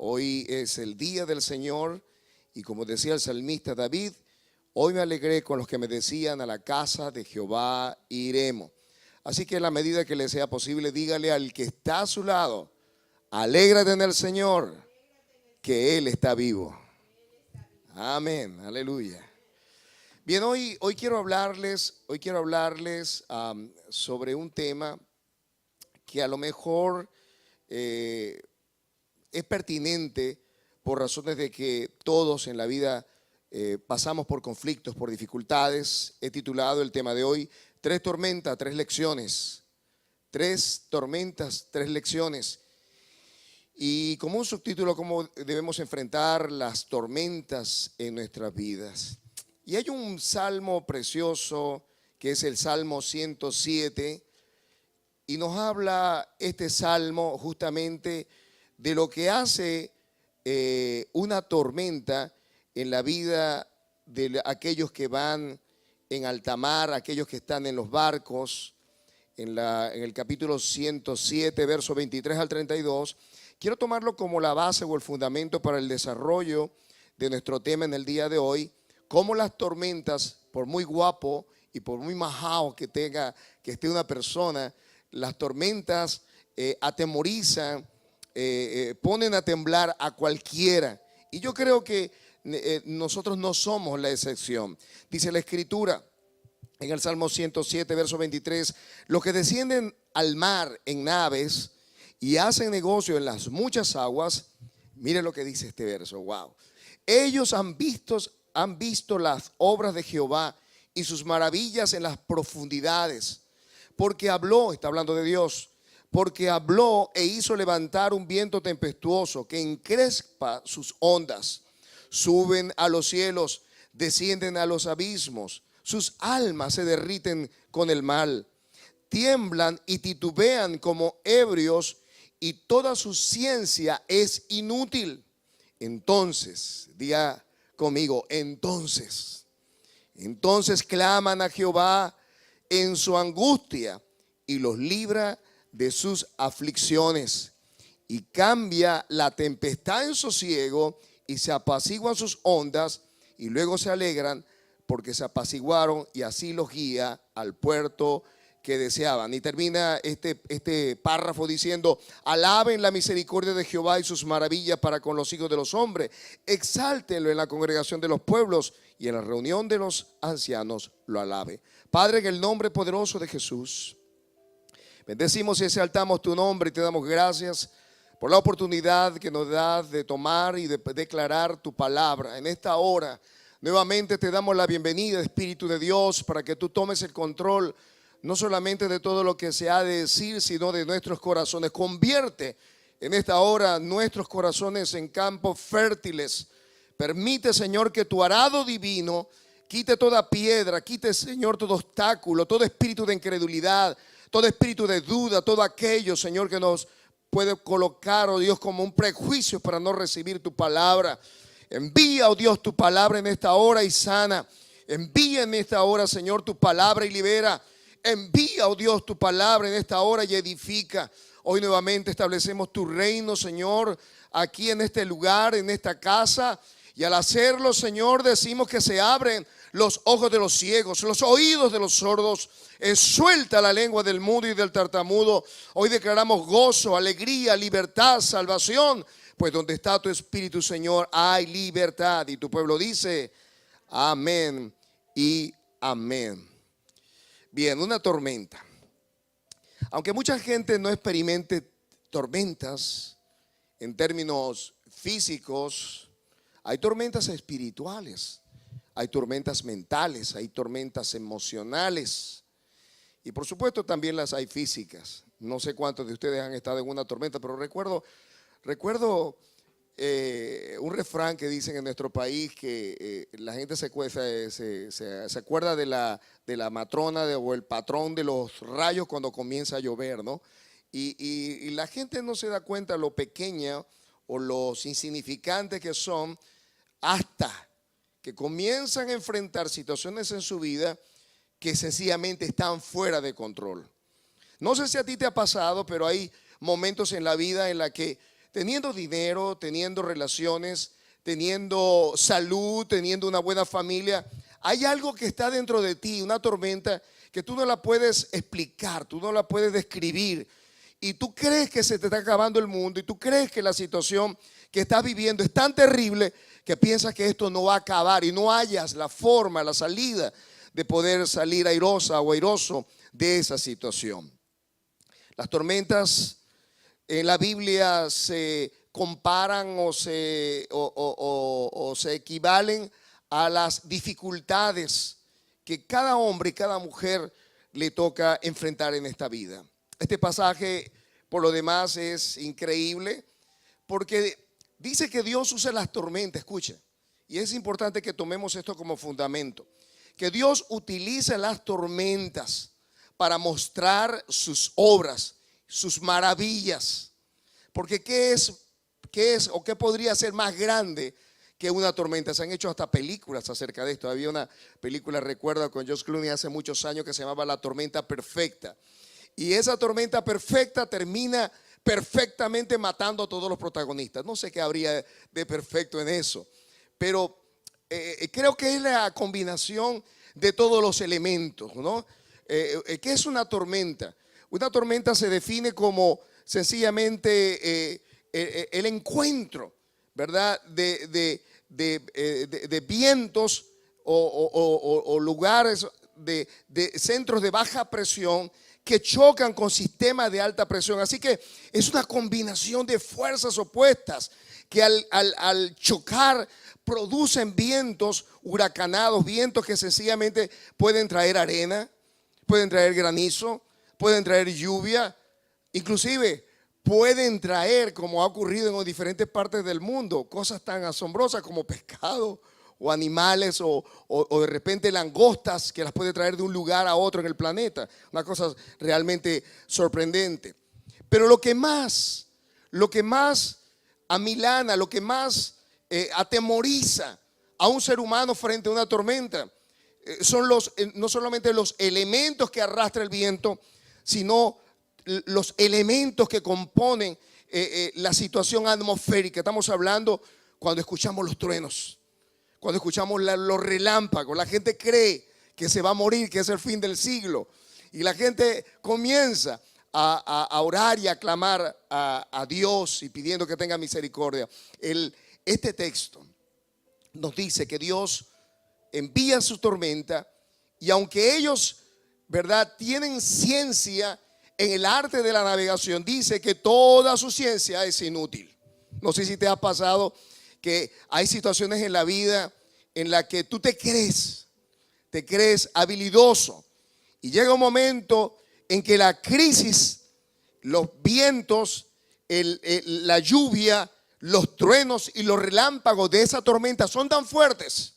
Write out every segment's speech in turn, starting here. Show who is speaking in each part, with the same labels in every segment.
Speaker 1: Hoy es el día del Señor y como decía el salmista David, hoy me alegré con los que me decían: a la casa de Jehová iremos. Así que en la medida que le sea posible, dígale al que está a su lado: alégrate en el Señor, que Él está vivo. Amén, aleluya. Bien, hoy quiero hablarles sobre un tema que a lo mejor es pertinente por razones de que todos en la vida pasamos por conflictos, por dificultades. He titulado el tema de hoy: 3 tormentas, 3 lecciones. 3 tormentas, 3 lecciones. Y como un subtítulo, cómo debemos enfrentar las tormentas en nuestras vidas. Y hay un salmo precioso que es el Salmo 107, y nos habla este salmo justamente de lo que hace una tormenta en la vida de aquellos que van en alta mar, aquellos que están en los barcos. En el capítulo 107, verso 23 al 32, quiero tomarlo como la base o el fundamento para el desarrollo de nuestro tema en el día de hoy: cómo las tormentas, por muy guapo y por muy majao que esté una persona, las tormentas atemorizan, ponen a temblar a cualquiera. Y yo creo que nosotros no somos la excepción. Dice la Escritura en el Salmo 107, verso 23, los que descienden al mar en naves y hacen negocio en las muchas aguas. Mire lo que dice este verso, wow. Ellos han visto las obras de Jehová y sus maravillas en las profundidades. Porque habló, está hablando de Dios, porque habló e hizo levantar un viento tempestuoso que encrespa sus ondas. Suben a los cielos, descienden a los abismos. Sus almas se derriten con el mal. Tiemblan y titubean como ebrios, y toda su ciencia es inútil. Entonces, diga conmigo, entonces claman a Jehová en su angustia y los libra de sus aflicciones. Y cambia la tempestad en sosiego y se apaciguan sus ondas, y luego se alegran porque se apaciguaron, y así los guía al puerto que deseaban. Y termina este párrafo diciendo: alaben la misericordia de Jehová y sus maravillas para con los hijos de los hombres. Exáltenlo en la congregación de los pueblos, y en la reunión de los ancianos lo alabe. Padre, en el nombre poderoso de Jesús, bendecimos y exaltamos tu nombre y te damos gracias por la oportunidad que nos das de tomar y de declarar tu palabra. En esta hora nuevamente te damos la bienvenida, Espíritu de Dios, para que tú tomes el control no solamente de todo lo que se ha de decir, sino de nuestros corazones. Convierte en esta hora nuestros corazones en campos fértiles. Permite, Señor, que tu arado divino quite toda piedra, quite, Señor, todo obstáculo, todo espíritu de incredulidad, todo espíritu de duda, todo aquello, Señor, que nos puede colocar, oh Dios, como un prejuicio para no recibir tu palabra. Envía, oh Dios, tu palabra en esta hora y sana. Envía en esta hora, Señor, tu palabra y libera. Envía, oh Dios, tu palabra en esta hora y edifica. Hoy nuevamente establecemos tu reino, Señor, aquí en este lugar, en esta casa. Y al hacerlo, Señor, decimos que se abren los ojos de los ciegos, los oídos de los sordos. Suelta la lengua del mudo y del tartamudo. Hoy declaramos gozo, alegría, libertad, salvación. Pues donde está tu Espíritu, Señor, hay libertad. Y tu pueblo dice: amén y amén. Bien, una tormenta. Aunque mucha gente no experimente tormentas en términos físicos, hay tormentas espirituales, hay tormentas mentales, hay tormentas emocionales. Y por supuesto también las hay físicas. No sé cuántos de ustedes han estado en una tormenta, pero recuerdo un refrán que dicen en nuestro país que la gente se acuerda de la matrona o el patrón de los rayos cuando comienza a llover, ¿no? Y la gente no se da cuenta lo pequeña o los insignificantes que son hasta que comienzan a enfrentar situaciones en su vida que sencillamente están fuera de control. No sé si a ti te ha pasado, pero hay momentos en la vida en la que teniendo dinero, teniendo relaciones, teniendo salud, teniendo una buena familia, hay algo que está dentro de ti, una tormenta que tú no la puedes explicar, tú no la puedes describir. Y tú crees que se te está acabando el mundo y tú crees que la situación que estás viviendo es tan terrible que piensas que esto no va a acabar y no hayas la forma, la salida de poder salir airosa o airoso de esa situación. Las tormentas en la Biblia se comparan o se equivalen a las dificultades que cada hombre y cada mujer le toca enfrentar en esta vida. Este pasaje, por lo demás, es increíble porque dice que Dios usa las tormentas, escucha, y es importante que tomemos esto como fundamento, que Dios utiliza las tormentas para mostrar sus obras, sus maravillas, porque ¿qué es o qué podría ser más grande que una tormenta? Se han hecho hasta películas acerca de esto. Había una película, recuerdo, con George Clooney hace muchos años que se llamaba La Tormenta Perfecta. Y esa tormenta perfecta termina perfectamente matando a todos los protagonistas. No sé qué habría de perfecto en eso, pero creo que es la combinación de todos los elementos, ¿no? ¿Qué es una tormenta? Una tormenta se define como sencillamente el encuentro, ¿verdad? De vientos o lugares de centros de baja presión que chocan con sistemas de alta presión. Así que es una combinación de fuerzas opuestas que al chocar producen vientos huracanados, vientos que sencillamente pueden traer arena, pueden traer granizo, pueden traer lluvia, inclusive pueden traer, como ha ocurrido en diferentes partes del mundo, cosas tan asombrosas como pescado o animales o de repente langostas que las puede traer de un lugar a otro en el planeta. Una cosa realmente sorprendente. Pero lo que más amilana, lo que más atemoriza a un ser humano frente a una tormenta son no solamente los elementos que arrastra el viento, sino los elementos que componen la situación atmosférica. Estamos hablando cuando escuchamos los truenos, cuando escuchamos los relámpagos. La gente cree que se va a morir, que es el fin del siglo, y la gente comienza a orar y a clamar a Dios y pidiendo que tenga misericordia. Este texto nos dice que Dios envía su tormenta, y aunque ellos, ¿verdad?, tienen ciencia en el arte de la navegación, dice que toda su ciencia es inútil. No sé si te ha pasado que hay situaciones en la vida en las que tú te crees habilidoso, y llega un momento en que la crisis, los vientos, la lluvia, los truenos y los relámpagos de esa tormenta son tan fuertes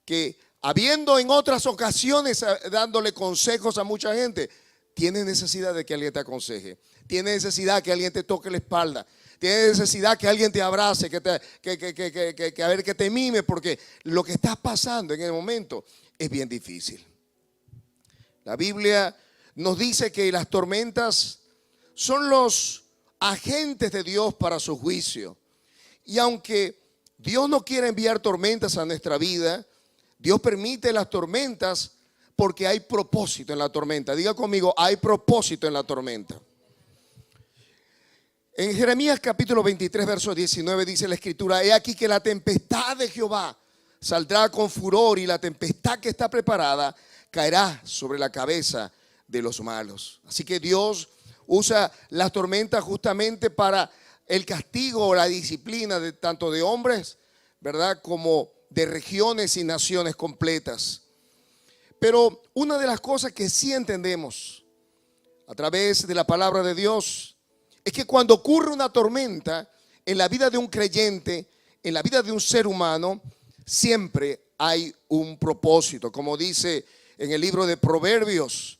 Speaker 1: que, habiendo en otras ocasiones dándole consejos a mucha gente, tienes necesidad de que alguien te aconseje, tienes necesidad que alguien te toque la espalda, tienes necesidad que alguien te abrace, que a ver, que te mime, porque lo que estás pasando en el momento es bien difícil. La Biblia nos dice que las tormentas son los agentes de Dios para su juicio. Y aunque Dios no quiere enviar tormentas a nuestra vida, Dios permite las tormentas porque hay propósito en la tormenta. Diga conmigo, hay propósito en la tormenta. En Jeremías capítulo 23, verso 19 dice la escritura: he aquí que la tempestad de Jehová saldrá con furor, y la tempestad que está preparada caerá sobre la cabeza de los malos. Así que Dios usa las tormentas justamente para el castigo o la disciplina de tanto de hombres, ¿verdad?, como de regiones y naciones completas. Pero una de las cosas que sí entendemos a través de la palabra de Dios es que cuando ocurre una tormenta en la vida de un creyente, en la vida de un ser humano, siempre hay un propósito. Como dice en el libro de Proverbios,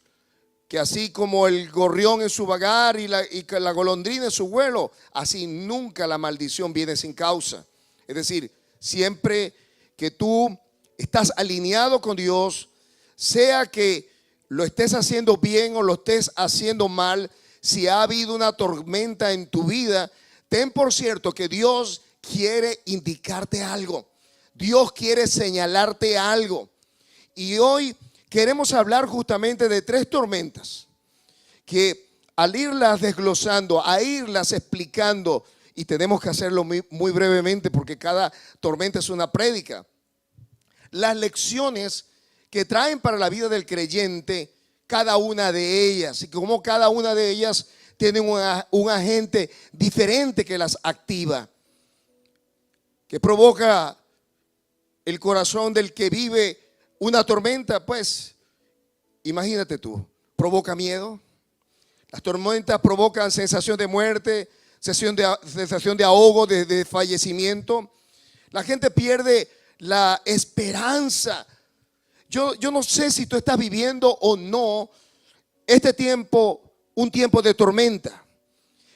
Speaker 1: que así como el gorrión en su vagar y la golondrina en su vuelo, así nunca la maldición viene sin causa. Es decir, siempre que tú estás alineado con Dios, sea que lo estés haciendo bien o lo estés haciendo mal, si ha habido una tormenta en tu vida, ten por cierto que Dios quiere indicarte algo. Dios quiere señalarte algo. Y hoy queremos hablar justamente de 3 tormentas que al irlas desglosando, a irlas explicando, y tenemos que hacerlo muy brevemente porque cada tormenta es una prédica, las lecciones que traen para la vida del creyente cada una de ellas, y como cada una de ellas tiene un agente diferente que las activa, que provoca el corazón del que vive una tormenta. Pues imagínate tú, provoca miedo. Las tormentas provocan sensación de muerte, sensación de ahogo, de fallecimiento. La gente pierde la esperanza. Yo no sé si tú estás viviendo o no este tiempo, un tiempo de tormenta.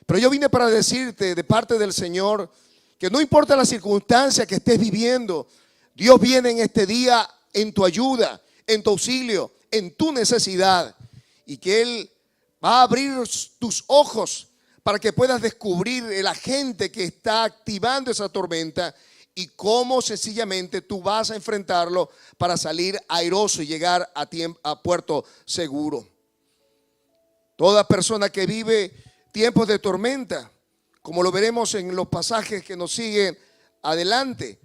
Speaker 1: Pero yo vine para decirte de parte del Señor que no importa la circunstancia que estés viviendo, Dios viene en este día en tu ayuda, en tu auxilio, en tu necesidad, y que Él va a abrir tus ojos para que puedas descubrir el agente que está activando esa tormenta y cómo sencillamente tú vas a enfrentarlo para salir airoso y llegar a puerto seguro. Toda persona que vive tiempos de tormenta, como lo veremos en los pasajes que nos siguen adelante,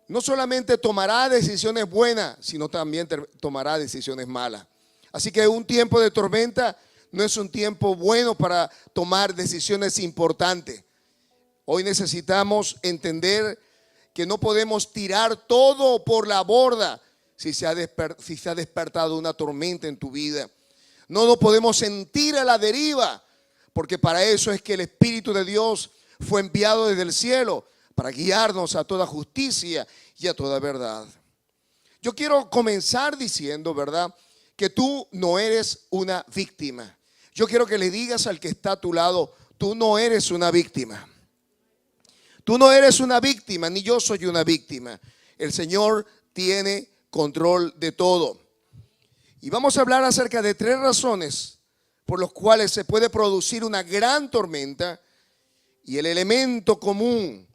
Speaker 1: no solamente tomará decisiones buenas, sino también tomará decisiones malas. Así que un tiempo de tormenta no es un tiempo bueno para tomar decisiones importantes. Hoy necesitamos entender que no podemos tirar todo por la borda si se ha despertado una tormenta en tu vida. No podemos sentir a la deriva, porque para eso es que el Espíritu de Dios fue enviado desde el cielo, para guiarnos a toda justicia y a toda verdad. Yo quiero comenzar diciendo, ¿verdad?, que tú no eres una víctima. Yo quiero que le digas al que está a tu lado, tú no eres una víctima. Tú no eres una víctima, ni yo soy una víctima. El Señor tiene control de todo. Y vamos a hablar acerca de 3 razones por las cuales se puede producir una gran tormenta. Y el elemento común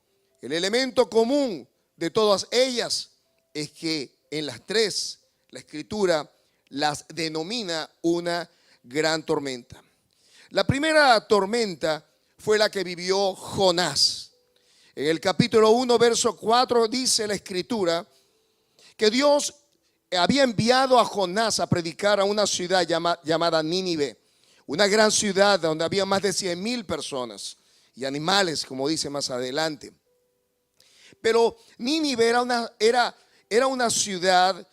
Speaker 1: de todas ellas es que en las 3 la Escritura las denomina una gran tormenta. La primera tormenta fue la que vivió Jonás. En el capítulo 1, verso 4 dice la Escritura que Dios había enviado a Jonás a predicar a una ciudad llamada Nínive, una gran ciudad donde había más de 100,000 personas y animales, como dice más adelante. Pero Nínive era una ciudad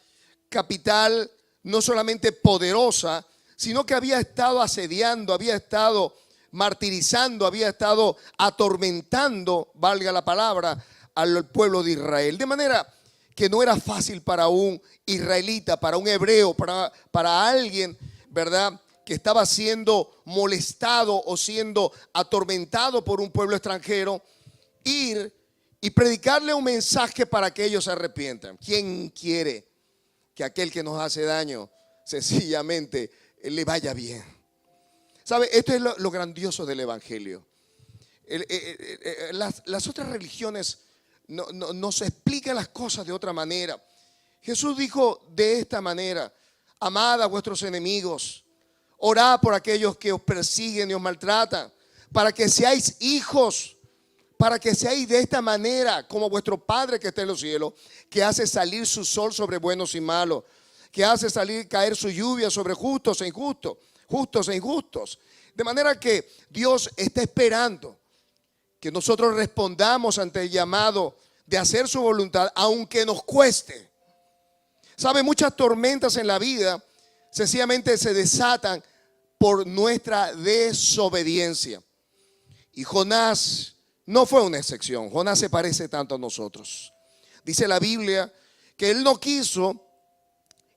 Speaker 1: capital no solamente poderosa, sino que había estado asediando, había estado martirizando, había estado atormentando, valga la palabra, al pueblo de Israel. De manera que no era fácil para un israelita, para un hebreo, para alguien, ¿verdad?, que estaba siendo molestado o siendo atormentado por un pueblo extranjero, ir y predicarle un mensaje para que ellos se arrepientan. ¿Quién quiere que aquel que nos hace daño sencillamente le vaya bien? ¿Sabe? Esto es lo grandioso del Evangelio. Las otras religiones nos explican las cosas de otra manera. Jesús dijo de esta manera: amad a vuestros enemigos, orad por aquellos que os persiguen y os maltratan, para que seáis hijos, para que seáis de esta manera como vuestro Padre que está en los cielos, que hace salir su sol sobre buenos y malos, que hace caer su lluvia sobre justos e injustos. De manera que Dios está esperando que nosotros respondamos ante el llamado de hacer su voluntad, aunque nos cueste. ¿Sabe? Muchas tormentas en la vida sencillamente se desatan por nuestra desobediencia. Y Jonás no fue una excepción. Jonás se parece tanto a nosotros. Dice la Biblia que él no quiso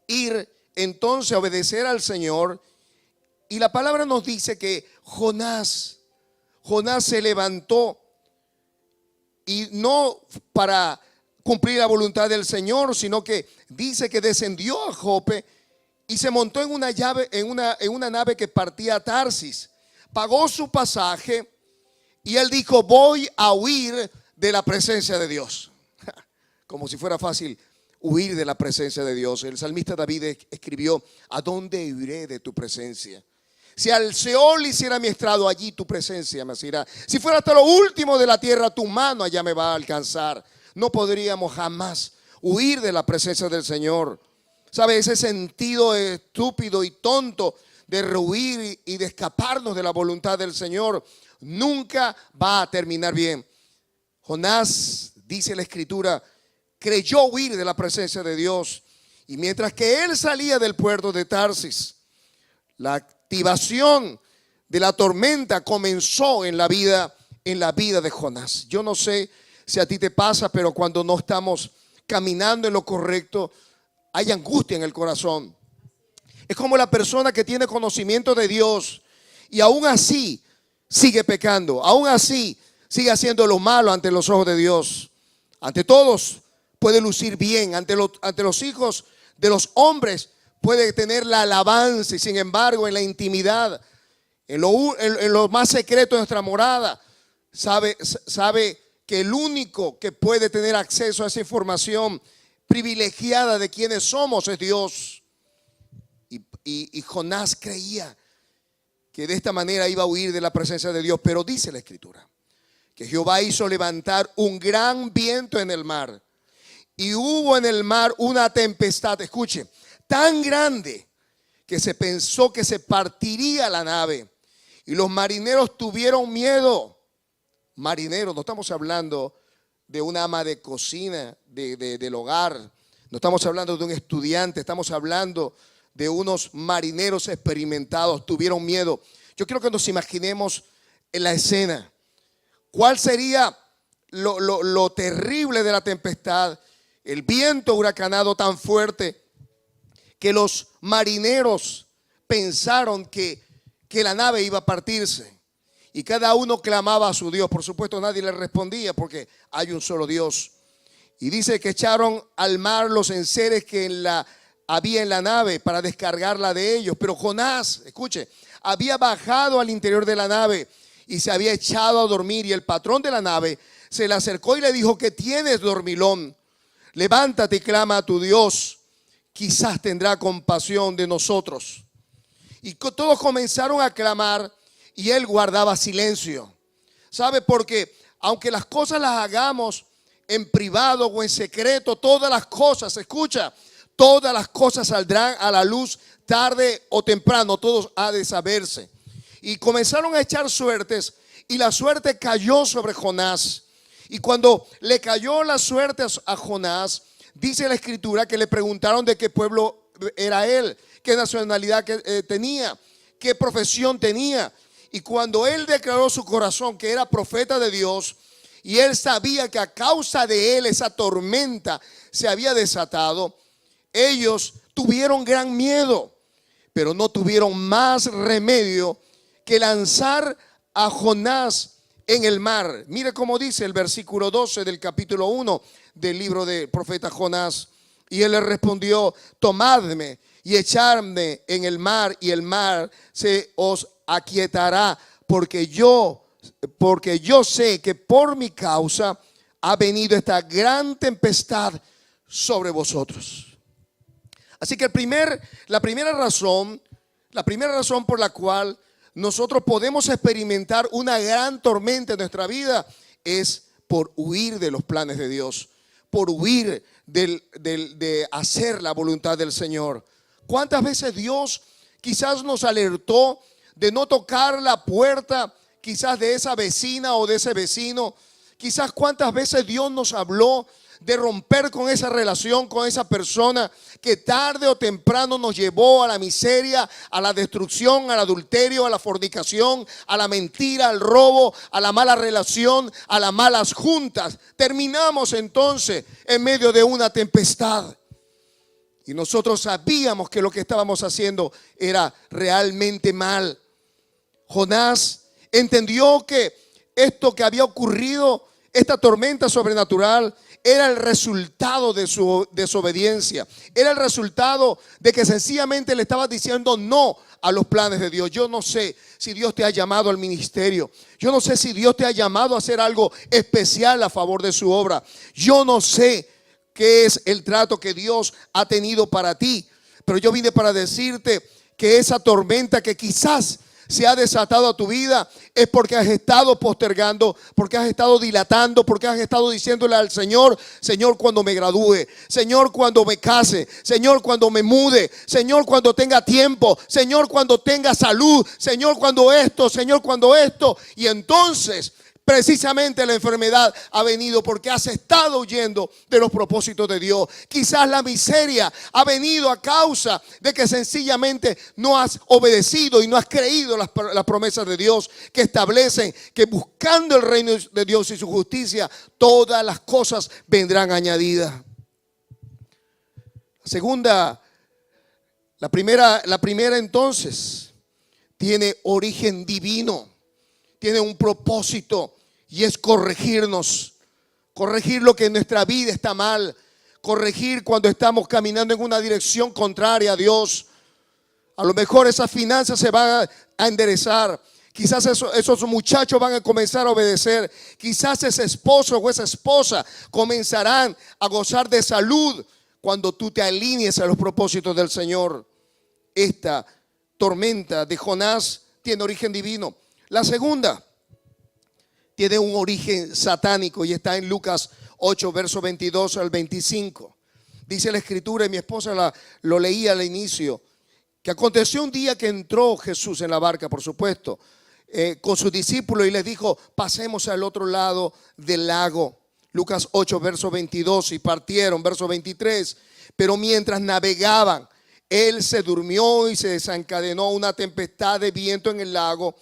Speaker 1: ir entonces a obedecer al Señor. Y la palabra nos dice que Jonás se levantó, y no para cumplir la voluntad del Señor, sino que dice que descendió a Jope y se montó en una nave que partía a Tarsis. Pagó su pasaje Y él dijo, voy a huir de la presencia de Dios. Como si fuera fácil huir de la presencia de Dios. El salmista David escribió, ¿a dónde iré de tu presencia? Si al Seol hiciera mi estrado, allí tu presencia me asirá. Si fuera hasta lo último de la tierra, tu mano allá me va a alcanzar. No podríamos jamás huir de la presencia del Señor. ¿Sabe? Ese sentido estúpido y tonto de rehuir y de escaparnos de la voluntad del Señor nunca va a terminar bien. Jonás, dice la Escritura, creyó huir de la presencia de Dios. Y mientras que él salía del puerto de Tarsis, la activación de la tormenta comenzó en la vida de Jonás. Yo no sé si a ti te pasa, pero cuando no estamos caminando en lo correcto, hay angustia en el corazón. Es como la persona que tiene conocimiento de Dios y aún así sigue pecando, aún así sigue haciendo lo malo ante los ojos de Dios. Ante todos puede lucir bien, ante los hijos de los hombres puede tener la alabanza, y sin embargo en la intimidad, en lo más secreto de nuestra morada, sabe que el único que puede tener acceso a esa información privilegiada de quienes somos es Dios. Y Jonás creía que de esta manera iba a huir de la presencia de Dios, pero dice la Escritura que Jehová hizo levantar un gran viento en el mar, y hubo en el mar una tempestad, escuche, tan grande que se pensó que se partiría la nave, y los marineros tuvieron miedo. Marineros, no estamos hablando de una ama de cocina del hogar, no estamos hablando de un estudiante, estamos hablando de unos marineros experimentados. Tuvieron miedo. Yo quiero que nos imaginemos en la escena. ¿Cuál sería lo terrible de la tempestad? El viento huracanado tan fuerte que los marineros pensaron que la nave iba a partirse. Y cada uno clamaba a su Dios. Por supuesto nadie le respondía porque hay un solo Dios. Y dice que echaron al mar los enseres que había en la nave para descargarla de ellos. Pero Jonás, escuche, había bajado al interior de la nave y se había echado a dormir. Y el patrón de la nave se le acercó y le dijo, ¿qué tienes, dormilón? Levántate y clama a tu Dios, quizás tendrá compasión de nosotros. Y todos comenzaron a clamar y él guardaba silencio. ¿Sabe? Porque aunque las cosas las hagamos en privado o en secreto, todas las cosas, escucha, todas las cosas saldrán a la luz tarde o temprano, todos ha de saberse. Y comenzaron a echar suertes y la suerte cayó sobre Jonás. Y cuando le cayó la suerte a Jonás, dice la Escritura que le preguntaron de qué pueblo era él, qué nacionalidad tenía, qué profesión tenía. Y cuando él declaró su corazón que era profeta de Dios, y él sabía que a causa de él esa tormenta se había desatado, ellos tuvieron gran miedo, pero no tuvieron más remedio que lanzar a Jonás en el mar. Mire cómo dice el versículo 12 del capítulo 1 del libro del profeta Jonás. Y él le respondió, tomadme y echadme en el mar, y el mar se os aquietará, porque yo sé que por mi causa ha venido esta gran tempestad sobre vosotros. Así que la primera razón por la cual nosotros podemos experimentar una gran tormenta en nuestra vida es por huir de los planes de Dios, por huir de hacer la voluntad del Señor. ¿Cuántas veces Dios quizás nos alertó de no tocar la puerta quizás de esa vecina o de ese vecino? Quizás cuántas veces Dios nos habló de romper con esa relación, con esa persona que tarde o temprano nos llevó a la miseria, a la destrucción, al adulterio, a la fornicación, a la mentira, al robo, a la mala relación, a las malas juntas. Terminamos entonces en medio de una tempestad. Y nosotros sabíamos que lo que estábamos haciendo era realmente mal. Jonás entendió que esto que había ocurrido, esta tormenta sobrenatural, era el resultado de su desobediencia. Era el resultado de que sencillamente le estaba diciendo no a los planes de Dios. Yo no sé si Dios te ha llamado al ministerio. Yo no sé si Dios te ha llamado a hacer algo especial a favor de su obra. Yo no sé qué es el trato que Dios ha tenido para ti. Pero yo vine para decirte que esa tormenta que quizás se ha desatado a tu vida es porque has estado postergando, porque has estado dilatando, porque has estado diciéndole al Señor: Señor, cuando me gradúe, Señor, cuando me case, Señor, cuando me mude, Señor, cuando tenga tiempo, Señor, cuando tenga salud, Señor, cuando esto, Señor, cuando esto. Y entonces precisamente la enfermedad ha venido porque has estado huyendo de los propósitos de Dios. Quizás la miseria ha venido a causa de que sencillamente no has obedecido y no has creído las promesas de Dios, que establecen que buscando el reino de Dios y su justicia, todas las cosas vendrán añadidas. La primera entonces tiene origen divino. Tiene un propósito, y es corregirnos. Corregir lo que en nuestra vida está mal. Corregir cuando estamos caminando en una dirección contraria a Dios. A lo mejor esas finanzas se van a enderezar. Quizás esos muchachos van a comenzar a obedecer. Quizás ese esposo o esa esposa comenzarán a gozar de salud cuando tú te alinees a los propósitos del Señor. Esta tormenta de Jonás tiene origen divino. La segunda tiene un origen satánico y está en Lucas 8, verso 22 al 25. Dice la escritura, y mi esposa lo leía al inicio, que aconteció un día que entró Jesús en la barca, por supuesto, con sus discípulos, y les dijo: pasemos al otro lado del lago. Lucas 8, verso 22, y partieron, verso 23. Pero mientras navegaban, él se durmió y se desencadenó una tempestad de viento en el lago,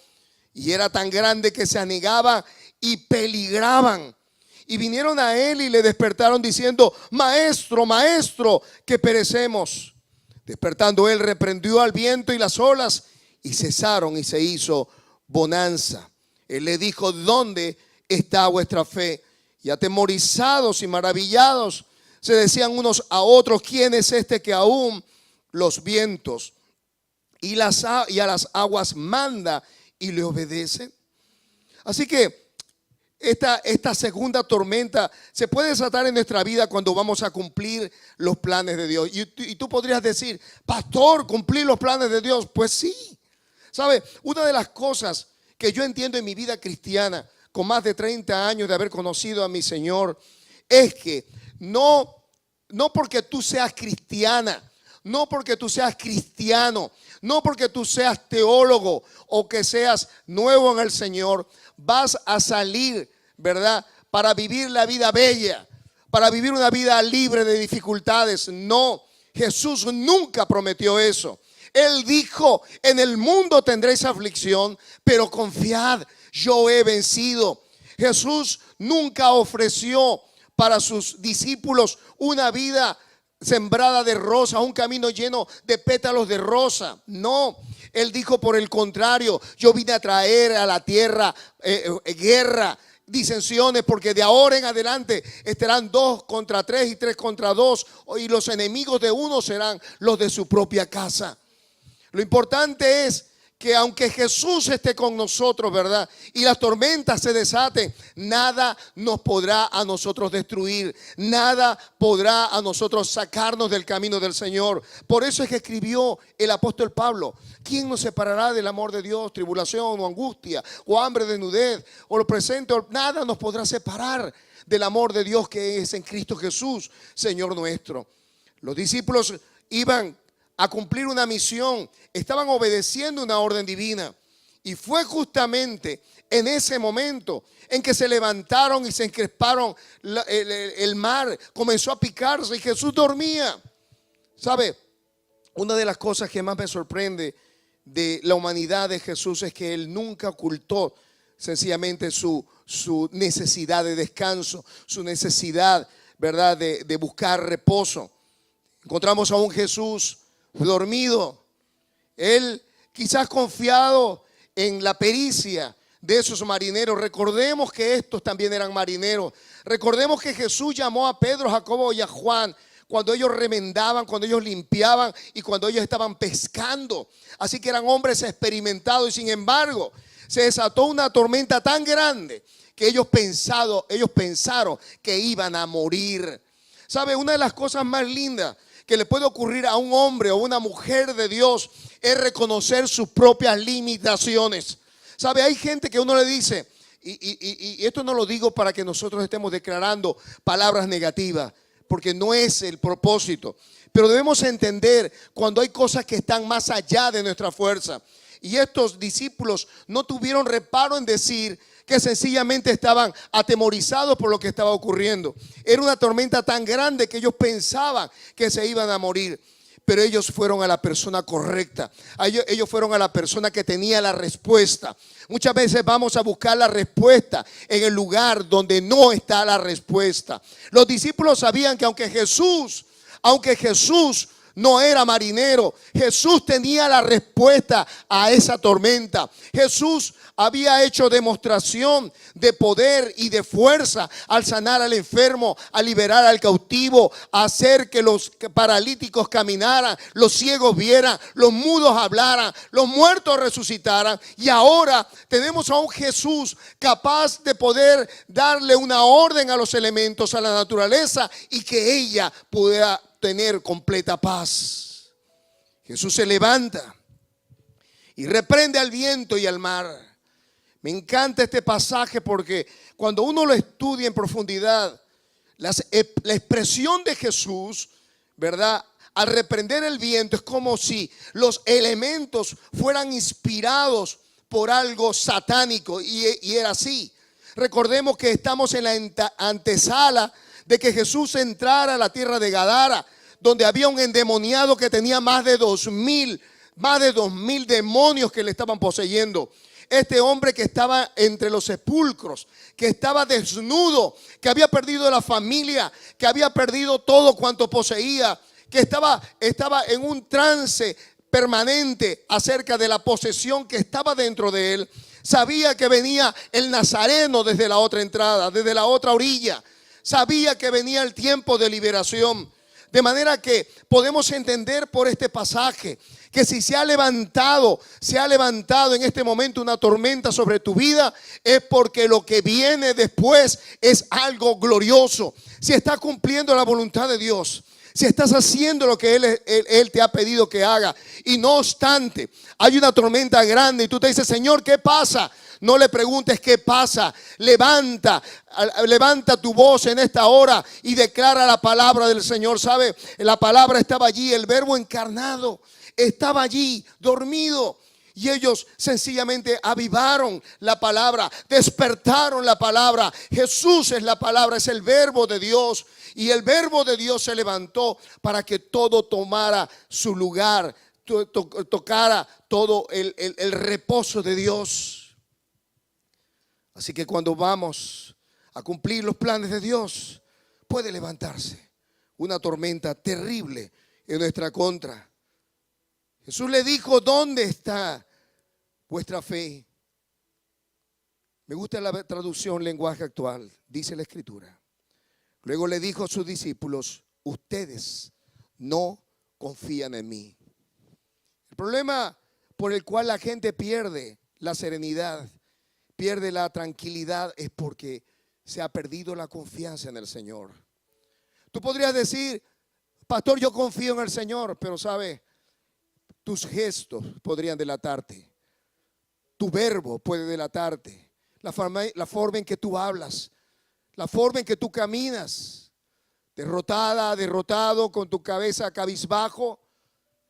Speaker 1: y era tan grande que se anegaban y peligraban. Y vinieron a él y le despertaron diciendo: Maestro, maestro, que perecemos. Despertando él, reprendió al viento y las olas, y cesaron, y se hizo bonanza. Él le dijo: ¿dónde está vuestra fe? Y atemorizados y maravillados se decían unos a otros: ¿quién es este que aún los vientos y a las aguas manda y le obedece? Así que esta segunda tormenta se puede desatar en nuestra vida cuando vamos a cumplir los planes de Dios. Y tú podrías decir: pastor, ¿cumplir los planes de Dios? Pues sí. ¿Sabe? Una de las cosas que yo entiendo en mi vida cristiana, con más de 30 años de haber conocido a mi Señor, es que no porque tú seas cristiana, no porque tú seas cristiano, no porque tú seas teólogo o que seas nuevo en el Señor, vas a salir, ¿verdad?, para vivir la vida bella, para vivir una vida libre de dificultades. No, Jesús nunca prometió eso. Él dijo: en el mundo tendréis aflicción, pero confiad, yo he vencido. Jesús nunca ofreció para sus discípulos una vida sembrada de rosa, un camino lleno de pétalos de rosa. No, él dijo: por el contrario, yo vine a traer a la tierra guerra, disensiones, porque de ahora en adelante estarán 2 contra 3 y 3 contra 2, y los enemigos de uno serán los de su propia casa. Lo importante es que aunque Jesús esté con nosotros, ¿verdad?, y las tormentas se desaten, nada nos podrá a nosotros destruir, nada podrá a nosotros sacarnos del camino del Señor. Por eso es que escribió el apóstol Pablo: ¿quién nos separará del amor de Dios? Tribulación o angustia o hambre, desnudez o lo presente, nada nos podrá separar del amor de Dios que es en Cristo Jesús, Señor nuestro. Los discípulos iban a cumplir una misión, estaban obedeciendo una orden divina, y fue justamente en ese momento en que se levantaron y se encresparon, el mar comenzó a picarse y Jesús dormía. ¿Sabe? Una de las cosas que más me sorprende de la humanidad de Jesús es que Él nunca ocultó sencillamente su necesidad de descanso, su necesidad, ¿verdad?, de buscar reposo. Encontramos a un Jesús dormido. Él quizás confiado en la pericia de esos marineros. Recordemos que estos también eran marineros. Recordemos que Jesús llamó a Pedro, Jacobo y a Juan cuando ellos remendaban, cuando ellos limpiaban y cuando ellos estaban pescando. Así que eran hombres experimentados y sin embargo se desató una tormenta tan grande que ellos pensaron que iban a morir. ¿Sabe? Una de las cosas más lindas que le puede ocurrir a un hombre o una mujer de Dios es reconocer sus propias limitaciones. ¿Sabe? Hay gente que uno le dice, y esto no lo digo para que nosotros estemos declarando palabras negativas, porque no es el propósito. Pero debemos entender cuando hay cosas que están más allá de nuestra fuerza. Y estos discípulos no tuvieron reparo en decir que sencillamente estaban atemorizados por lo que estaba ocurriendo. Era una tormenta tan grande que ellos pensaban que se iban a morir. Pero ellos fueron a la persona correcta. Ellos fueron a la persona que tenía la respuesta. Muchas veces vamos a buscar la respuesta en el lugar donde no está la respuesta. Los discípulos sabían que aunque Jesús no era marinero, Jesús tenía la respuesta a esa tormenta. Jesús había hecho demostración de poder y de fuerza al sanar al enfermo, a liberar al cautivo, a hacer que los paralíticos caminaran, los ciegos vieran, los mudos hablaran, los muertos resucitaran. Y ahora tenemos a un Jesús capaz de poder darle una orden a los elementos, a la naturaleza, y que ella pueda tener completa paz. Jesús se levanta y reprende al viento y al mar. Me encanta este pasaje porque cuando uno lo estudia en profundidad, la expresión de Jesús, ¿verdad? Al reprender el viento es como si los elementos fueran inspirados por algo satánico y era así. Recordemos que estamos en la antesala de que Jesús entrara a la tierra de Gadara, donde había un endemoniado que tenía más de 2000 demonios que le estaban poseyendo. Este hombre que estaba entre los sepulcros, que estaba desnudo, que había perdido la familia, que había perdido todo cuanto poseía, que estaba en un trance permanente acerca de la posesión que estaba dentro de él. Sabía que venía el Nazareno desde la otra entrada, desde la otra orilla. Sabía que venía el tiempo de liberación. De manera que podemos entender por este pasaje que si se ha levantado en este momento una tormenta sobre tu vida, es porque lo que viene después es algo glorioso. Si estás cumpliendo la voluntad de Dios, si estás haciendo lo que Él te ha pedido que haga, y no obstante hay una tormenta grande y tú te dices, Señor, ¿qué pasa? No le preguntes qué pasa. Levanta tu voz en esta hora y declara la palabra del Señor. ¿Sabe? La palabra estaba allí, el verbo encarnado estaba allí, dormido. Y ellos sencillamente avivaron la palabra, despertaron la palabra. Jesús es la palabra, es el verbo de Dios. Y el verbo de Dios se levantó para que todo tomara su lugar, tocara todo el reposo de Dios. Así que cuando vamos a cumplir los planes de Dios, puede levantarse una tormenta terrible en nuestra contra. Jesús le dijo, ¿dónde está vuestra fe? Me gusta la traducción lenguaje actual, dice la Escritura. Luego le dijo a sus discípulos, ustedes no confían en mí. El problema por el cual la gente pierde la serenidad, pierde la tranquilidad, es porque se ha perdido la confianza en el Señor. Tú podrías decir, pastor, yo confío en el Señor, pero sabe, tus gestos podrían delatarte. Tu verbo puede delatarte. La forma en que tú hablas, la forma en que tú caminas, derrotado, con tu cabeza cabizbajo,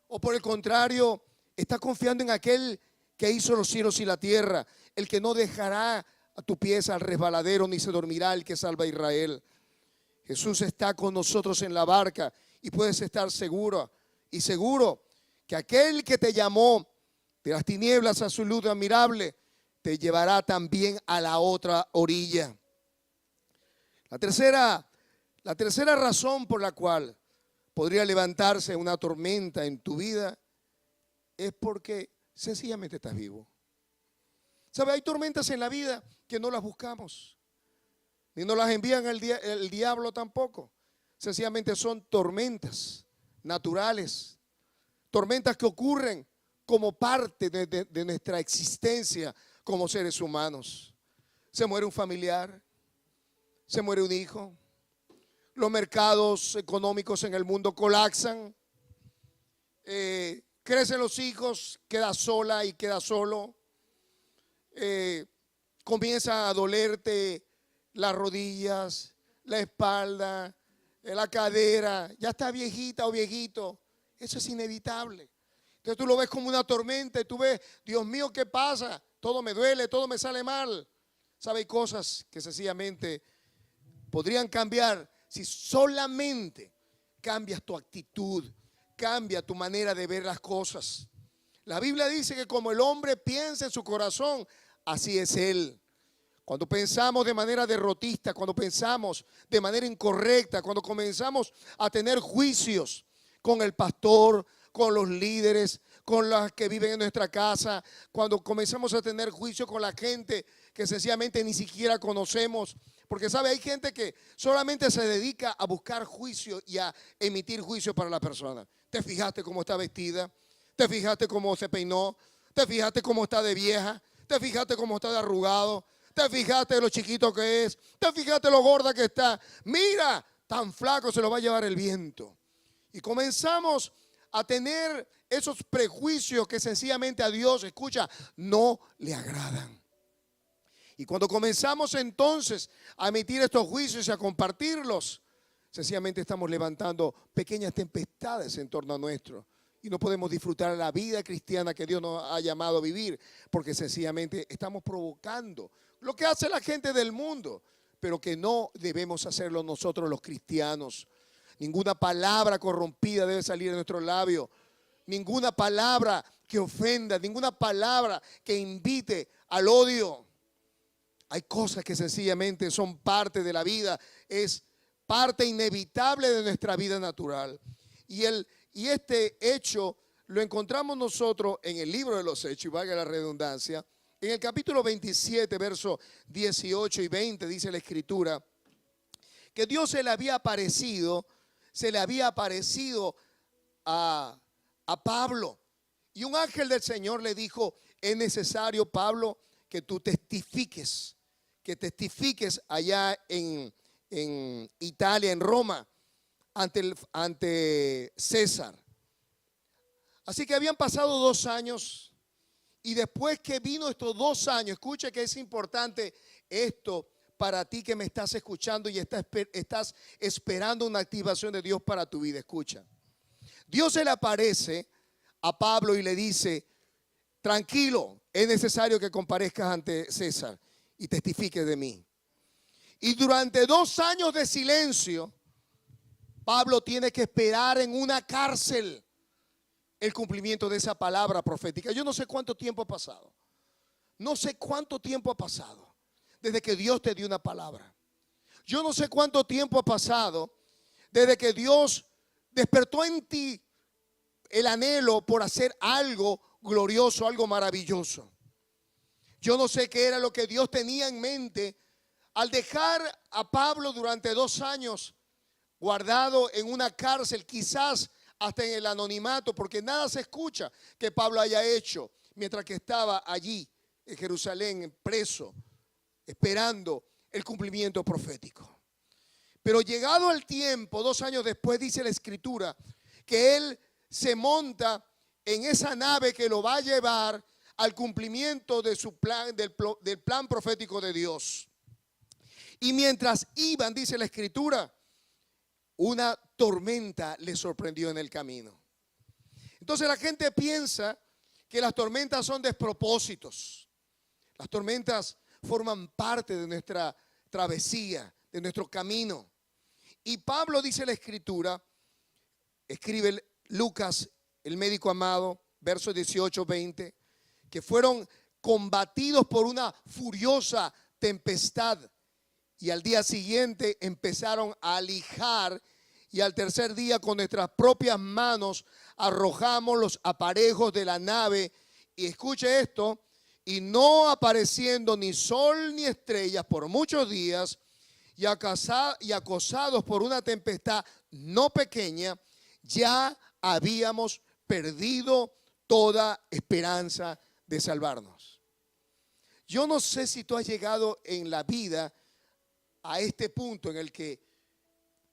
Speaker 1: o por el contrario, estás confiando en aquel que hizo los cielos y la tierra, el que no dejará a tu pies al resbaladero, ni se dormirá el que salva a Israel. Jesús está con nosotros en la barca y puedes estar seguro que aquel que te llamó de las tinieblas a su luz admirable te llevará también a la otra orilla. La tercera razón por la cual podría levantarse una tormenta en tu vida es porque sencillamente estás vivo. ¿Sabe? Hay tormentas en la vida que no las buscamos, ni nos las envían el diablo tampoco. sencillamente son tormentas naturales, tormentas que ocurren como parte de nuestra existencia como seres humanos. Se muere un familiar, se muere un hijo, los mercados económicos en el mundo colapsan, crecen los hijos, queda sola y queda solo, comienza a dolerte las rodillas, la espalda, la cadera, ya está viejita o viejito. Eso es inevitable. Entonces tú lo ves como una tormenta y tú ves, Dios mío, ¿qué pasa? Todo me duele, todo me sale mal. ¿Sabe? Hay cosas que sencillamente podrían cambiar si solamente cambias tu actitud, cambia tu manera de ver las cosas. La Biblia dice que como el hombre piensa en su corazón, así es él. Cuando pensamos de manera derrotista, cuando pensamos de manera incorrecta, cuando comenzamos a tener juicios con el pastor, con los líderes, con los que viven en nuestra casa, cuando comenzamos a tener juicio con la gente que sencillamente ni siquiera conocemos, porque sabe, hay gente que solamente se dedica a buscar juicio y a emitir juicio para la persona. ¿Te fijaste cómo está vestida? ¿Te fijaste cómo se peinó? ¿Te fijaste cómo está de vieja? ¿Te fijaste cómo está de arrugado? ¿Te fijaste lo chiquito que es? ¿Te fijaste lo gorda que está? Mira, tan flaco se lo va a llevar el viento. Y comenzamos a tener esos prejuicios que sencillamente a Dios, escucha, no le agradan. Y cuando comenzamos entonces a emitir estos juicios y a compartirlos, sencillamente estamos levantando pequeñas tempestades en torno a nuestro. Y no podemos disfrutar la vida cristiana que Dios nos ha llamado a vivir, porque sencillamente estamos provocando lo que hace la gente del mundo, pero que no debemos hacerlo nosotros los cristianos. Ninguna palabra corrompida debe salir de nuestro labio. Ninguna palabra que ofenda, ninguna palabra que invite al odio. Hay cosas que sencillamente son parte de la vida, es parte inevitable de nuestra vida natural. Y este hecho lo encontramos nosotros en el libro de los Hechos, y valga la redundancia, en el capítulo 27, versos 18 y 20, dice la Escritura, que Dios se le había aparecido a Pablo. Y un ángel del Señor le dijo, es necesario, Pablo, que tú testifiques allá en Italia, en Roma, ante César. Así que habían pasado 2 años y después que vino estos 2 años, escucha que es importante esto para ti que me estás escuchando y estás esperando una activación de Dios para tu vida. Escucha, Dios se le aparece a Pablo y le dice, tranquilo, es necesario que comparezcas ante César y testifiques de mí. Y durante 2 años de silencio, Pablo tiene que esperar en una cárcel el cumplimiento de esa palabra profética. Yo no sé cuánto tiempo ha pasado. No sé cuánto tiempo ha pasado desde que Dios te dio una palabra. Yo no sé cuánto tiempo ha pasado desde que Dios despertó en ti el anhelo por hacer algo glorioso, algo maravilloso. Yo no sé qué era lo que Dios tenía en mente al dejar a Pablo durante 2 años guardado en una cárcel, quizás hasta en el anonimato, porque nada se escucha que Pablo haya hecho mientras que estaba allí en Jerusalén, preso, esperando el cumplimiento profético. Pero llegado el tiempo, 2 años después, dice la Escritura, que él se monta en esa nave que lo va a llevar al cumplimiento de su plan, del plan profético de Dios. Y mientras iban, dice la Escritura, una tormenta les sorprendió en el camino. Entonces la gente piensa que las tormentas son despropósitos. Las tormentas forman parte de nuestra travesía, de nuestro camino. Y Pablo, dice la Escritura, escribe Lucas, el médico amado, versos 18, 20, que fueron combatidos por una furiosa tempestad y al día siguiente empezaron a lijar y al tercer día con nuestras propias manos arrojamos los aparejos de la nave y escuche esto, y no apareciendo ni sol ni estrellas por muchos días, y acosados por una tempestad no pequeña, ya habíamos perdido toda esperanza de salvarnos. Yo no sé si tú has llegado en la vida a este punto en el que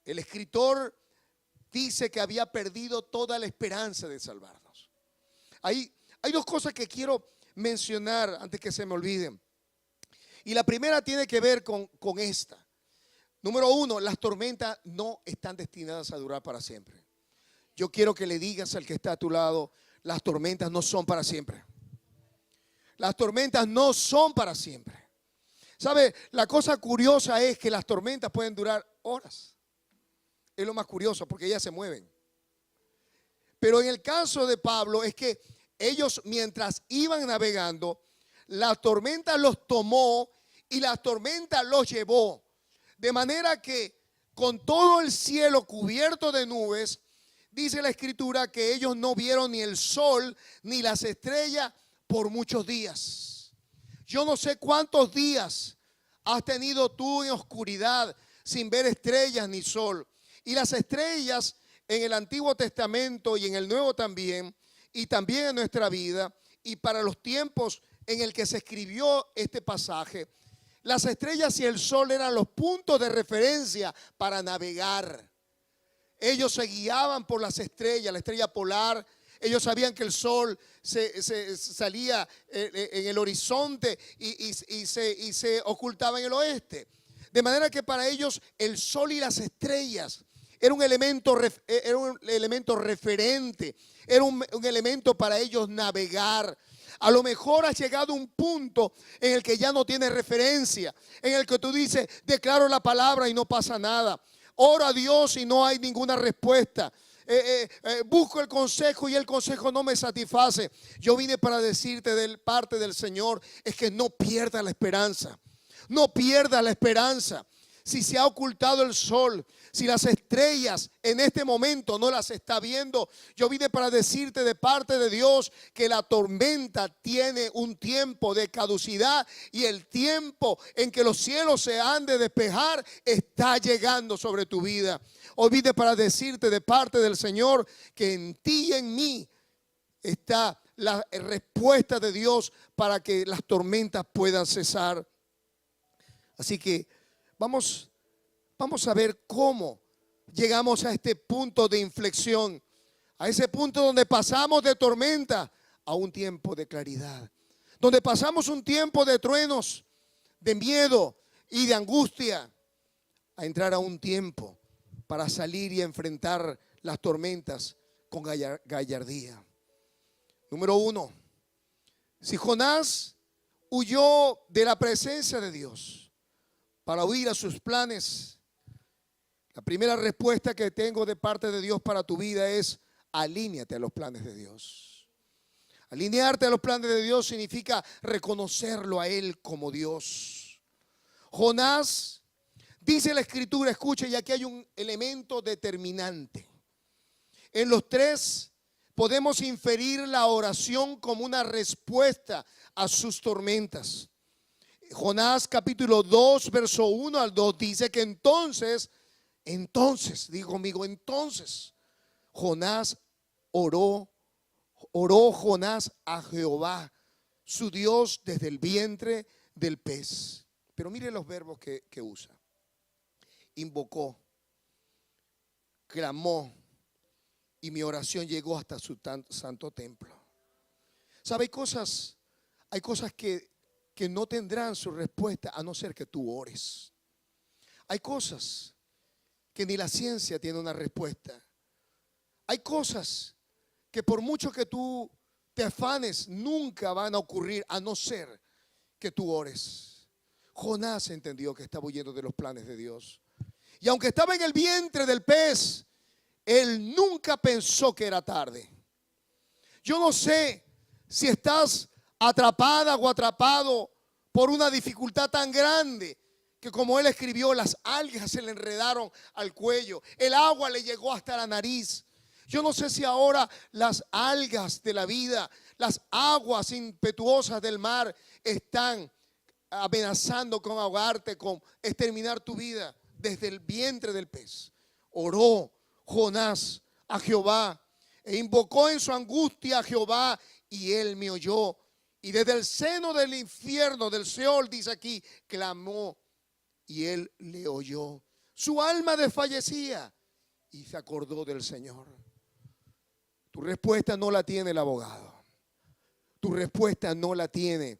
Speaker 1: el escritor dice que había perdido toda la esperanza de salvarnos. Hay dos cosas que quiero mencionar antes que se me olviden. Y la primera tiene que ver con esta. Número uno, las tormentas no están destinadas a durar para siempre. Yo quiero que le digas al que está a tu lado, las tormentas no son para siempre. Las tormentas no son para siempre. ¿Sabe? La cosa curiosa es que las tormentas pueden durar horas. Es lo más curioso porque ellas se mueven. Pero en el caso de Pablo es que ellos mientras iban navegando, la tormenta los tomó y la tormenta los llevó. De manera que con todo el cielo cubierto de nubes, dice la escritura que ellos no vieron ni el sol ni las estrellas por muchos días. Yo no sé cuántos días has tenido tú en oscuridad sin ver estrellas ni sol. Y las estrellas en el Antiguo Testamento y en el Nuevo también, y también en nuestra vida, y para los tiempos en el que se escribió este pasaje, las estrellas y el sol eran los puntos de referencia para navegar. Ellos se guiaban por las estrellas, la estrella polar. Ellos sabían que el sol se salía en el horizonte y se ocultaba en el oeste. De manera que para ellos el sol y las estrellas era un elemento referente, era un elemento para ellos navegar. A lo mejor has llegado a un punto en el que ya no tienes referencia, en el que tú dices, declaro la palabra y no pasa nada. Oro a Dios y no hay ninguna respuesta. Busco el consejo y el consejo no me satisface. Yo vine para decirte de parte del Señor, es que no pierdas la esperanza. No pierdas la esperanza. Si se ha ocultado el sol, si las estrellas en este momento no las está viendo, yo vine para decirte de parte de Dios que la tormenta tiene un tiempo de caducidad y el tiempo en que los cielos se han de despejar está llegando sobre tu vida. Hoy vine para decirte de parte del Señor que en ti y en mí está la respuesta de Dios para que las tormentas puedan cesar. Así que vamos a ver cómo llegamos a este punto de inflexión, a ese punto donde pasamos de tormenta a un tiempo de claridad, donde pasamos un tiempo de truenos, de miedo y de angustia, a entrar a un tiempo para salir y enfrentar las tormentas con gallardía. Número uno, si Jonás huyó de la presencia de Dios para huir a sus planes, la primera respuesta que tengo de parte de Dios para tu vida es: alíñate a los planes de Dios. Alinearte a los planes de Dios significa reconocerlo a Él como Dios. Jonás, dice la Escritura, escucha, y aquí hay un elemento determinante. En los tres podemos inferir la oración como una respuesta a sus tormentas. Jonás capítulo 2, verso 1 al 2 dice que entonces, digo conmigo, entonces Jonás oró Jonás a Jehová, su Dios, desde el vientre del pez. Pero mire los verbos que usa. Invocó, clamó, y mi oración llegó hasta su santo templo. ¿Sabe? Hay cosas que no tendrán su respuesta a no ser que tú ores. Hay cosas que ni la ciencia tiene una respuesta. Hay cosas que por mucho que tú te afanes nunca van a ocurrir a no ser que tú ores. Jonás entendió que estaba huyendo de los planes de Dios. Y aunque estaba en el vientre del pez, él nunca pensó que era tarde. Yo no sé si estás atrapada o atrapado por una dificultad tan grande que, como él escribió, las algas se le enredaron al cuello, el agua le llegó hasta la nariz. Yo no sé si ahora las algas de la vida, las aguas impetuosas del mar están amenazando con ahogarte, con exterminar tu vida desde el vientre del pez. Oró Jonás a Jehová e invocó en su angustia a Jehová y él me oyó. Y desde el seno del infierno, del Seol, dice aquí, clamó y él le oyó. Su alma desfallecía y se acordó del Señor. Tu respuesta no la tiene el abogado. Tu respuesta no la tiene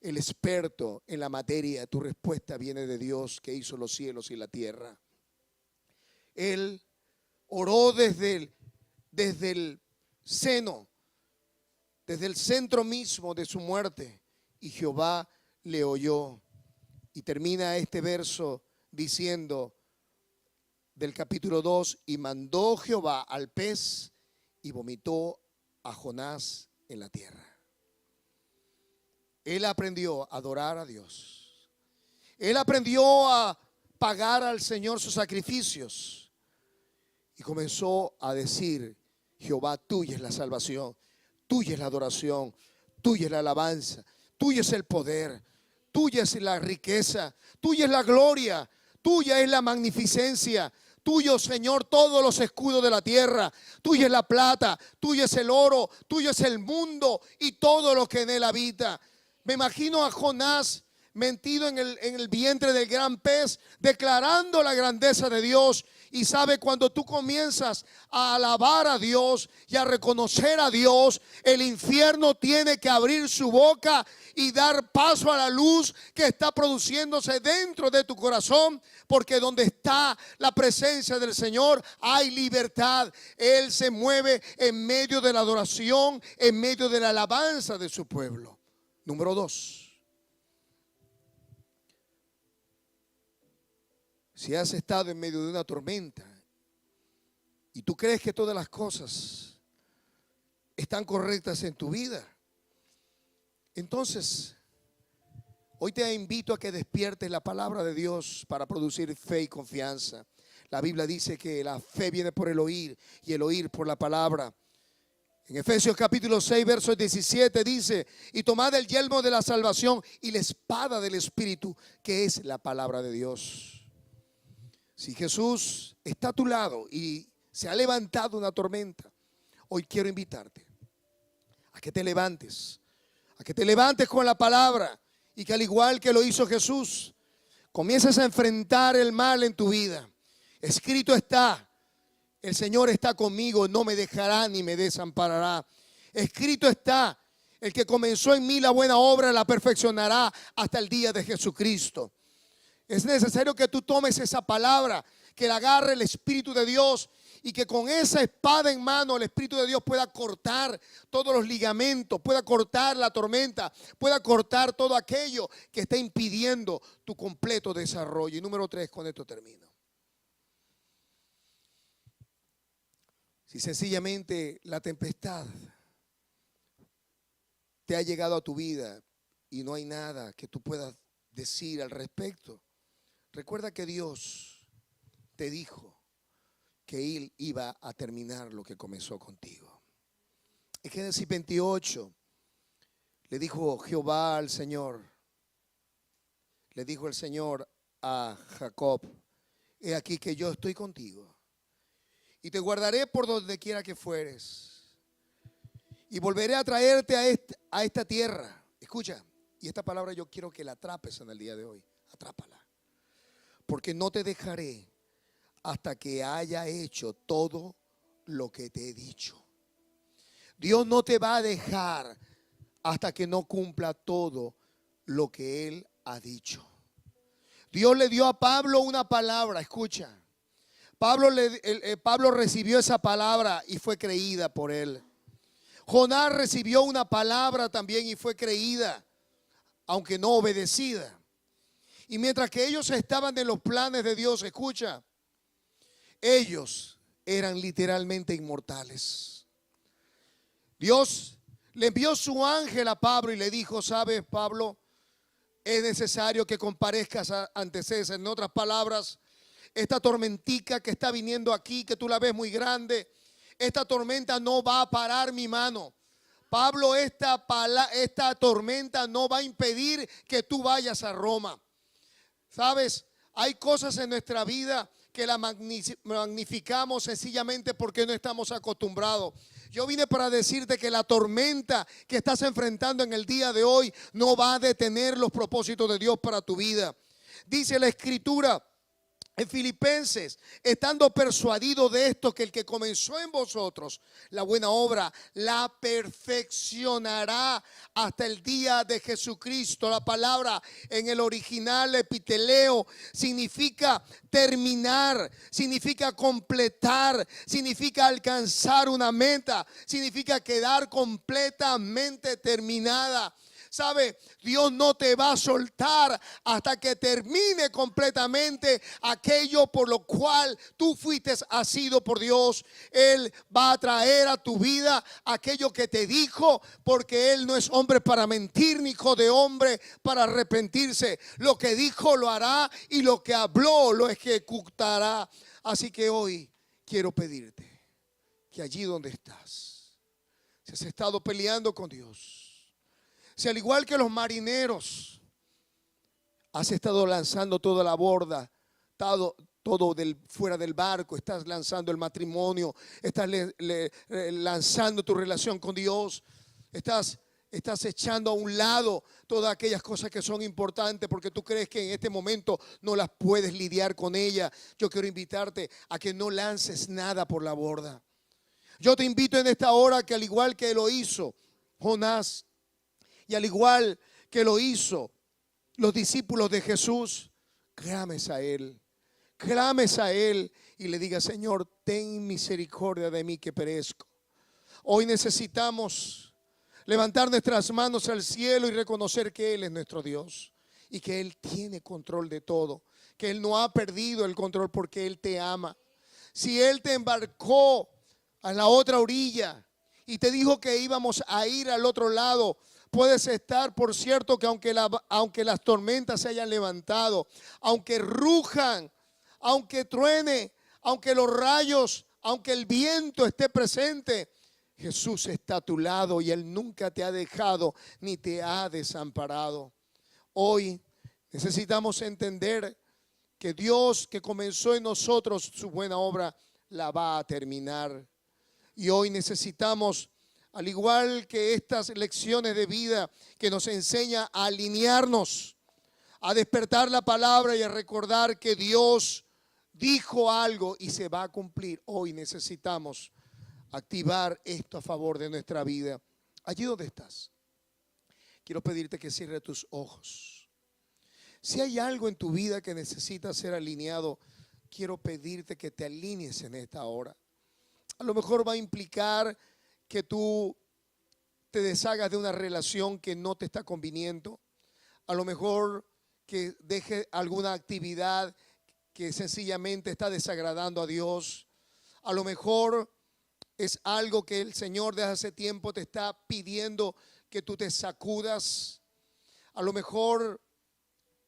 Speaker 1: el experto en la materia. Tu respuesta viene de Dios que hizo los cielos y la tierra. Él oró desde el seno, desde el centro mismo de su muerte, y Jehová le oyó. Y termina este verso diciendo del capítulo 2, y mandó Jehová al pez y vomitó a Jonás en la tierra. Él aprendió a adorar a Dios. Él aprendió a pagar al Señor sus sacrificios. Y comenzó a decir: Jehová, tuya es la salvación, tuya es la adoración, tuya es la alabanza, tuya es el poder, tuya es la riqueza, tuya es la gloria, tuya es la magnificencia. Tuyo, Señor, todos los escudos de la tierra. Tuya es la plata, tuyo es el oro, tuyo es el mundo y todo lo que en él habita. Me imagino a Jonás metido en el vientre del gran pez, declarando la grandeza de Dios. Y sabe, cuando tú comienzas a alabar a Dios y a reconocer a Dios, el infierno tiene que abrir su boca y dar paso a la luz que está produciéndose dentro de tu corazón, porque donde está la presencia del Señor hay libertad. Él se mueve en medio de la adoración, en medio de la alabanza de su pueblo. Número 2. Si has estado en medio de una tormenta y tú crees que todas las cosas están correctas en tu vida, entonces hoy te invito a que despiertes la palabra de Dios para producir fe y confianza. La Biblia dice que la fe viene por el oír y el oír por la palabra. En Efesios capítulo 6, verso 17 dice: y tomad el yelmo de la salvación y la espada del Espíritu, que es la palabra de Dios. Si Jesús está a tu lado y se ha levantado una tormenta, hoy quiero invitarte a que te levantes, con la palabra, y que al igual que lo hizo Jesús, comiences a enfrentar el mal en tu vida. Escrito está: el Señor está conmigo, no me dejará ni me desamparará. Escrito está: el que comenzó en mí la buena obra la perfeccionará hasta el día de Jesucristo. Es necesario que tú tomes esa palabra, que la agarre el Espíritu de Dios, y que con esa espada en mano el Espíritu de Dios pueda cortar todos los ligamentos, pueda cortar la tormenta, pueda cortar todo aquello que está impidiendo tu completo desarrollo. Y número 3, con esto termino. Si sencillamente la tempestad te ha llegado a tu vida y no hay nada que tú puedas decir al respecto, recuerda que Dios te dijo que Él iba a terminar lo que comenzó contigo. En Génesis 28 le dijo Jehová al Señor, le dijo el Señor a Jacob: he aquí que yo estoy contigo y te guardaré por donde quiera que fueres y volveré a traerte a esta tierra. Escucha, y esta palabra yo quiero que la atrapes en el día de hoy. Atrápala. Porque no te dejaré hasta que haya hecho todo lo que te he dicho. Dios no te va a dejar hasta que no cumpla todo lo que Él ha dicho. Dios le dio a Pablo una palabra, escucha. Pablo recibió esa palabra y fue creída por él. Jonás recibió una palabra también y fue creída, aunque no obedecida. Y mientras que ellos estaban en los planes de Dios, escucha, ellos eran literalmente inmortales. Dios le envió su ángel a Pablo y le dijo: sabes, Pablo, es necesario que comparezcas ante César. En otras palabras, esta tormentica que está viniendo aquí, que tú la ves muy grande, esta tormenta no va a parar mi mano. Pablo, esta tormenta no va a impedir que tú vayas a Roma. ¿Sabes? Hay cosas en nuestra vida que la magnificamos sencillamente porque no estamos acostumbrados. Yo vine para decirte que la tormenta que estás enfrentando en el día de hoy no va a detener los propósitos de Dios para tu vida. Dice la Escritura en Filipenses, estando persuadido de esto, que el que comenzó en vosotros la buena obra, la perfeccionará hasta el día de Jesucristo. La palabra en el original epiteleo significa terminar, significa completar, significa alcanzar una meta, significa quedar completamente terminada. ¿Sabe? Dios no te va a soltar hasta que termine completamente aquello por lo cual tú fuiste asido por Dios. Él va a traer a tu vida aquello que te dijo, porque Él no es hombre para mentir, ni hijo de hombre para arrepentirse. Lo que dijo lo hará, y lo que habló lo ejecutará. Así que hoy quiero pedirte que allí donde estás, si has estado peleando con Dios, si al igual que los marineros has estado lanzando toda la borda, todo fuera del barco, estás lanzando el matrimonio, estás lanzando tu relación con Dios, estás echando a un lado todas aquellas cosas que son importantes porque tú crees que en este momento no las puedes lidiar con ellas. Yo quiero invitarte a que no lances nada por la borda. Yo te invito en esta hora que, al igual que lo hizo Jonás, y al igual que lo hizo los discípulos de Jesús, clames a Él y le digas: Señor, ten misericordia de mí que perezco. Hoy necesitamos levantar nuestras manos al cielo y reconocer que Él es nuestro Dios y que Él tiene control de todo, que Él no ha perdido el control porque Él te ama. Si Él te embarcó a la otra orilla y te dijo que íbamos a ir al otro lado, puedes estar por cierto que aunque las tormentas se hayan levantado, aunque rujan, aunque truene, aunque los rayos, aunque el viento esté presente, Jesús está a tu lado y Él nunca te ha dejado ni te ha desamparado. Hoy necesitamos entender que Dios, que comenzó en nosotros su buena obra, la va a terminar. Y hoy necesitamos, al igual que estas lecciones de vida que nos enseña a alinearnos, a despertar la palabra y a recordar que Dios dijo algo y se va a cumplir. Hoy necesitamos activar esto a favor de nuestra vida. Allí donde estás, quiero pedirte que cierres tus ojos. Si hay algo en tu vida que necesita ser alineado, quiero pedirte que te alinees en esta hora. A lo mejor va a implicar que tú te deshagas de una relación que no te está conviniendo. A lo mejor que dejes alguna actividad que sencillamente está desagradando a Dios. A lo mejor es algo que el Señor desde hace tiempo te está pidiendo que tú te sacudas. A lo mejor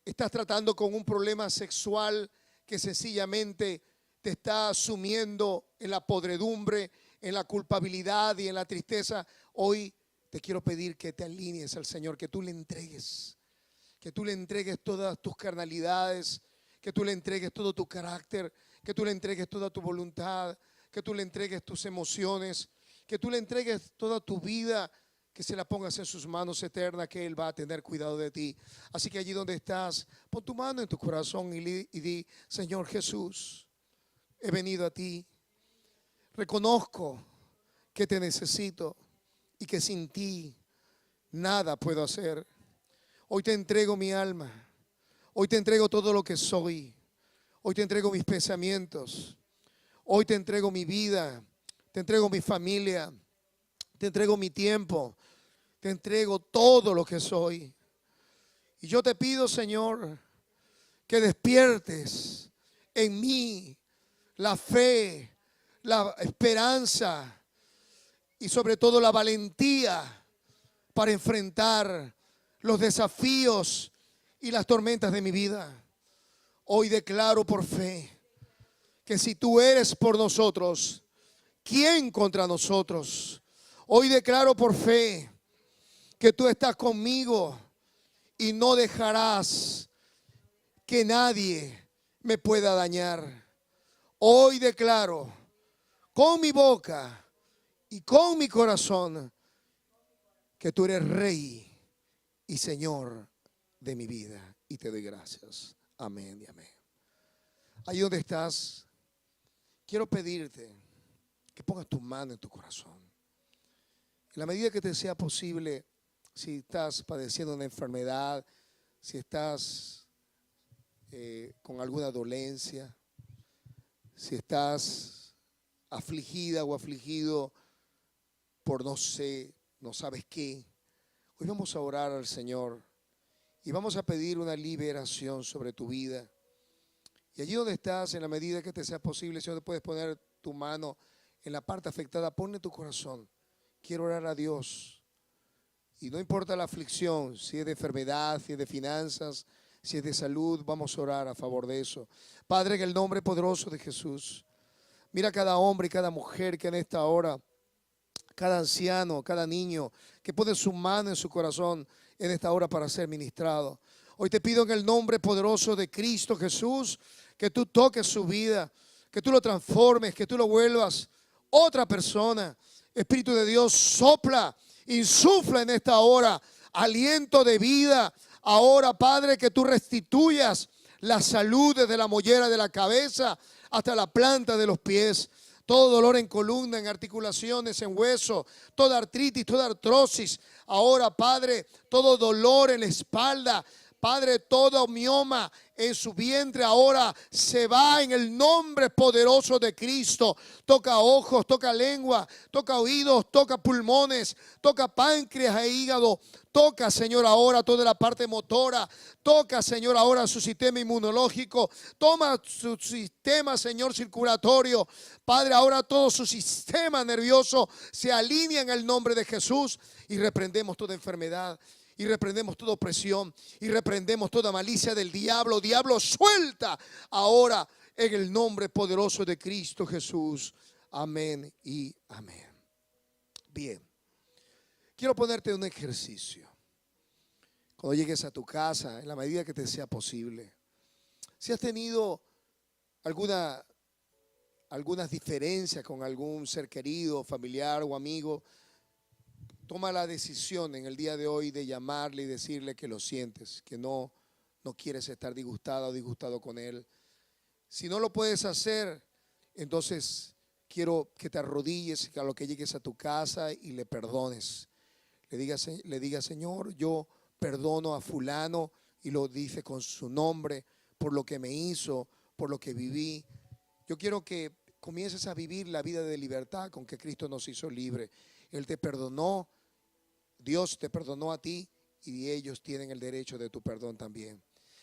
Speaker 1: estás tratando con un problema sexual que sencillamente te está sumiendo en la podredumbre, en la culpabilidad y en la tristeza. Hoy te quiero pedir que te alinees al Señor, que tú le entregues todas tus carnalidades, que tú le entregues todo tu carácter, que tú le entregues toda tu voluntad, que tú le entregues tus emociones, que tú le entregues toda tu vida, que se la pongas en sus manos eternas, que Él va a tener cuidado de ti. Así que allí donde estás, pon tu mano en tu corazón y di: Señor Jesús, he venido a ti, reconozco que te necesito y que sin ti nada puedo hacer. Hoy te entrego mi alma, hoy te entrego todo lo que soy, hoy te entrego mis pensamientos, hoy te entrego mi vida, te entrego mi familia, te entrego mi tiempo, te entrego todo lo que soy. Y yo te pido, Señor, que despiertes en mí la fe, la esperanza y sobre todo la valentía para enfrentar los desafíos y las tormentas de mi vida. Hoy declaro por fe que si tú eres por nosotros, ¿quién contra nosotros? Hoy declaro por fe que tú estás conmigo y no dejarás que nadie me pueda dañar. Hoy declaro con mi boca y con mi corazón que tú eres Rey y Señor de mi vida. Y te doy gracias. Amén y amén. Ahí donde estás, quiero pedirte que pongas tu mano en tu corazón. En la medida que te sea posible, si estás padeciendo una enfermedad, si estás con alguna dolencia, si estás afligida o afligido por no sabes qué, hoy vamos a orar al Señor y vamos a pedir una liberación sobre tu vida. Y allí donde estás, en la medida que te sea posible, si no te puedes poner tu mano en la parte afectada, ponle tu corazón. Quiero orar a Dios. Y no importa la aflicción, si es de enfermedad, si es de finanzas, si es de salud, vamos a orar a favor de eso. Padre, en el nombre poderoso de Jesús, mira a cada hombre y cada mujer que en esta hora, cada anciano, cada niño, que pone su mano en su corazón en esta hora para ser ministrado. Hoy te pido en el nombre poderoso de Cristo Jesús, que tú toques su vida, que tú lo transformes, que tú lo vuelvas otra persona. Espíritu de Dios, sopla, insufla en esta hora aliento de vida. Ahora, Padre, que tú restituyas la salud desde la mollera de la cabeza hasta la planta de los pies. Todo dolor en columna, en articulaciones, en hueso, toda artritis, toda artrosis. Ahora, Padre, todo dolor en la espalda. Padre, todo mioma en su vientre ahora se va en el nombre poderoso de Cristo. Toca ojos, toca lengua, toca oídos, toca pulmones, toca páncreas e hígado. Toca, Señor, ahora toda la parte motora. Toca, Señor, ahora su sistema inmunológico. Toma su sistema, Señor, circulatorio. Padre, ahora todo su sistema nervioso se alinea en el nombre de Jesús y reprendemos toda enfermedad. Y reprendemos toda opresión y reprendemos toda malicia del diablo. Diablo, suelta ahora en el nombre poderoso de Cristo Jesús. Amén y amén. Bien, quiero ponerte un ejercicio. Cuando llegues a tu casa, en la medida que te sea posible, si has tenido algunas diferencias con algún ser querido, familiar o amigo, toma la decisión en el día de hoy de llamarle y decirle que lo sientes, que no quieres estar disgustada o disgustado con él. Si no lo puedes hacer, entonces quiero que te arrodilles a lo que llegues a tu casa y le perdones. Le digas, Señor, yo perdono a fulano, y lo dice con su nombre, por lo que me hizo, por lo que viví. Yo quiero que comiences a vivir la vida de libertad con que Cristo nos hizo libre. Él te perdonó. Dios te perdonó a ti y ellos tienen el derecho de tu perdón también.